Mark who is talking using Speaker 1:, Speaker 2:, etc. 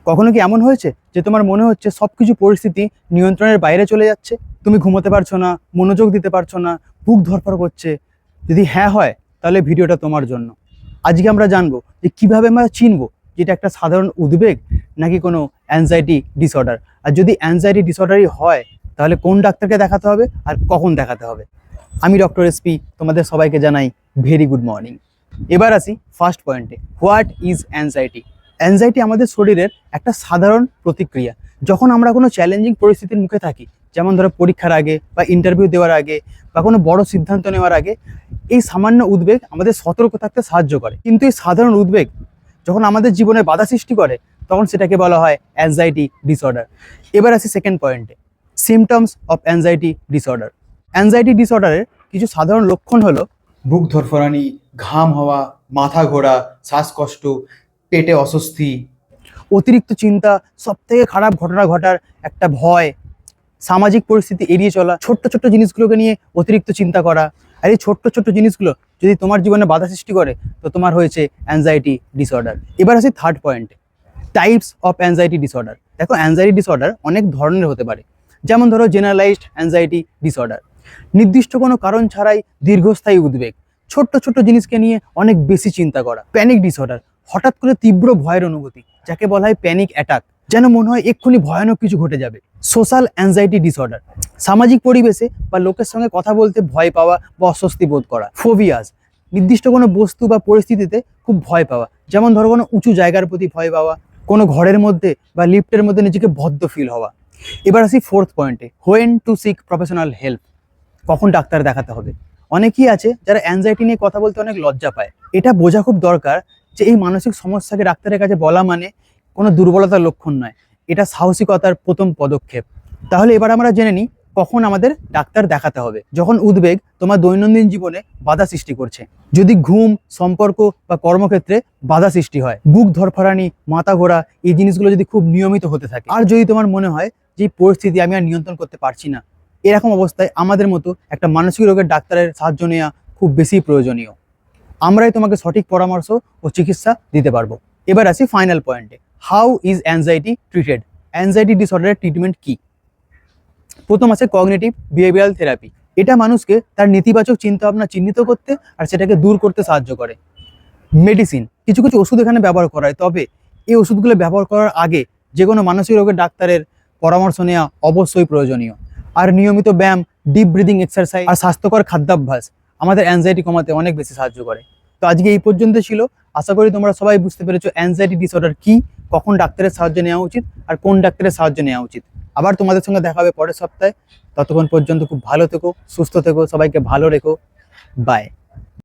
Speaker 1: কখনো কি এমন হয়েছে যে তোমার মনে হচ্ছে সবকিছু পরিস্থিতি নিয়ন্ত্রণের বাইরে চলে যাচ্ছে, তুমি ঘুমোতে পারছো না, মনোযোগ দিতে পারছো না, বুক ধড়ফড় করছে? যদি হ্যাঁ হয়, তাহলে ভিডিওটা তোমার জন্য। আজকে আমরা জানবো যে কিভাবে আমরা চিনবো যেটা একটা সাধারণ উদ্বেগ নাকি কোনো অ্যাংজাইটি ডিসঅর্ডার। আর যদি অ্যাংজাইটি ডিসঅর্ডারই হয়, তাহলে কোন ডাক্তারকে দেখাতে হবে আর কখন দেখাতে হবে। আমি ডক্টর এসপি তোমাদের সবাইকে জানাই ভেরি গুড মর্নিং। এবার আসি ফার্স্ট পয়েন্টে, হোয়াট ইজ অ্যাংজাইটি। অ্যাংজাইটি আমাদের শরীরের একটা সাধারণ প্রতিক্রিয়া। যখন আমরা কোনো চ্যালেঞ্জিং পরিস্থিতির মুখে থাকি, যেমন ধরো পরীক্ষার আগে বা ইন্টারভিউ দেওয়ার আগে বা কোনো বড় সিদ্ধান্ত নেওয়ার আগে, এই সামান্য উদ্বেগ আমাদের সতর্ক থাকতে সাহায্য করে। কিন্তু এই সাধারণ উদ্বেগ যখন আমাদের জীবনে বাধা সৃষ্টি করে, তখন সেটাকে বলা হয় অ্যাংজাইটি ডিসঅর্ডার। এবার আসি সেকেন্ড পয়েন্টে, symptoms of anxiety disorder. Anxiety ডিসঅর্ডারের কিছু সাধারণ লক্ষণ হলো বুক ধড়ফড়ানি, ঘাম হওয়া, মাথা ঘোরা, শ্বাসকষ্ট, পেটে অস্বস্তি, অতিরিক্ত চিন্তা, সবথেকে খারাপ ঘটনা ঘটার একটা ভয়, সামাজিক পরিস্থিতি এড়িয়ে চলা, ছোট্ট ছোট্ট জিনিসগুলোকে নিয়ে অতিরিক্ত চিন্তা করা। আর এই ছোট্ট ছোট্ট জিনিসগুলো যদি তোমার জীবনে বাধা সৃষ্টি করে, তো তোমার হয়েছে অ্যাংজাইটি ডিসঅর্ডার। এবার আসি থার্ড পয়েন্টে, টাইপস অফ অ্যাংজাইটি ডিসঅর্ডার। দেখো, অ্যাংজাইটি ডিসঅর্ডার অনেক ধরনের হতে পারে। যেমন ধরো জেনারেলাইজড অ্যাংজাইটি ডিসঅর্ডার, নির্দিষ্ট কোনো কারণ ছাড়াই দীর্ঘস্থায়ী উদ্বেগ, ছোট্ট ছোট্ট জিনিসকে নিয়ে অনেক বেশি চিন্তা করা। প্যানিক ডিসঅর্ডার, হঠাৎ করে তীব্র ভয়ের অনুভূতি, যাকে বলা হয় প্যানিক অ্যাটাক, যেন মনে হয় এক্ষুনি ভয়ানক কিছু ঘটে যাবে। সোশ্যাল অ্যাংজাইটি ডিসঅর্ডার, সামাজিক পরিবেশে বা লোকের সঙ্গে কথা বলতে ভয় পাওয়া বা অস্বস্তি বোধ করা। ফোবিয়াস, নির্দিষ্ট কোনো বস্তু বা পরিস্থিতিতে খুব ভয় পাওয়া, যেমন ধরো কোনো উঁচু জায়গার প্রতি ভয় পাওয়া, কোনো ঘরের মধ্যে বা লিফটের মধ্যে নিজেকে বদ্ধ ফিল হওয়া। এবার আসি ফোর্থ পয়েন্টে, when to seek professional help. কখন ডাক্তার দেখাতে হবে। অনেকেই আছে যারা অ্যাংজাইটি নিয়ে কথা বলতে অনেক লজ্জা পায়। এটা বোঝা খুব দরকার যে এই মানসিক সমস্যাকে ডাক্তারের কাছে বলা মানে কোনো দুর্বলতার লক্ষণ নয়, এটা সাহসিকতার প্রথম পদক্ষেপ। তাহলে এবার আমরা জেনে নিই কখন আমাদের ডাক্তার দেখাতে হবে। যখন উদ্বেগ তোমার দৈনন্দিন জীবনে বাধা সৃষ্টি করছে, যদি ঘুম, সম্পর্ক বা কর্মক্ষেত্রে বাধা সৃষ্টি হয়, বুক ধড়ফড়ানি, মাথা ঘোরা, এই জিনিসগুলো যদি খুব নিয়মিত হতে থাকে, আর যদি তোমার মনে হয় যে এই পরিস্থিতি আমি আর নিয়ন্ত্রণ করতে পারছি না, এরকম অবস্থায় আমাদের মতো একটা মানসিক রোগের ডাক্তারের সাহায্য নেওয়া খুব বেশি প্রয়োজনীয়। আমরাই তোমাকে সঠিক পরামর্শ ও চিকিৎসা দিতে পারবো। এবার আসি ফাইনাল পয়েন্টে, how is anxiety treated. Anxiety ডিসঅর্ডারের ট্রিটমেন্ট কি? প্রথম আছে কগনিটিভ বিহেভিয়ারাল থেরাপি। এটা মানুষকে তার নেতিবাচক চিন্তাভাবনা চিহ্নিত করতে আর সেটাকে দূর করতে সাহায্য করে। মেডিসিন, কিছু কিছু ওষুধ এখানে ব্যবহার করা হয়, তবে এই ওষুধগুলো ব্যবহার করার আগে যে কোনো মানসিক রোগের ডাক্তারের পরামর্শ নেওয়া অবশ্যই প্রয়োজনীয়। আর নিয়মিত ব্যায়াম, ডিপ ব্রিদিং এক্সারসাইজ আর স্বাস্থ্যকর খাদ্যাভ্যাস আমাদের অ্যাংজাইটি কমাতে অনেক বেশি সাহায্য করে। তো আজকে এই পর্যন্ত ছিল। আশা করি তোমরা সবাই বুঝতে পেরেছো অ্যাংজাইটি ডিসঅর্ডার কি, কখন ডাক্তারের সাহায্য নেওয়া উচিত আর কোন ডাক্তারের সাহায্য নেওয়া উচিত। আবার তোমাদের সঙ্গে দেখা হবে পরের সপ্তাহে। ততক্ষণ পর্যন্ত খুব ভালো থেকো, সুস্থ থেকো, সবাইকে ভালো রেখো। বাই।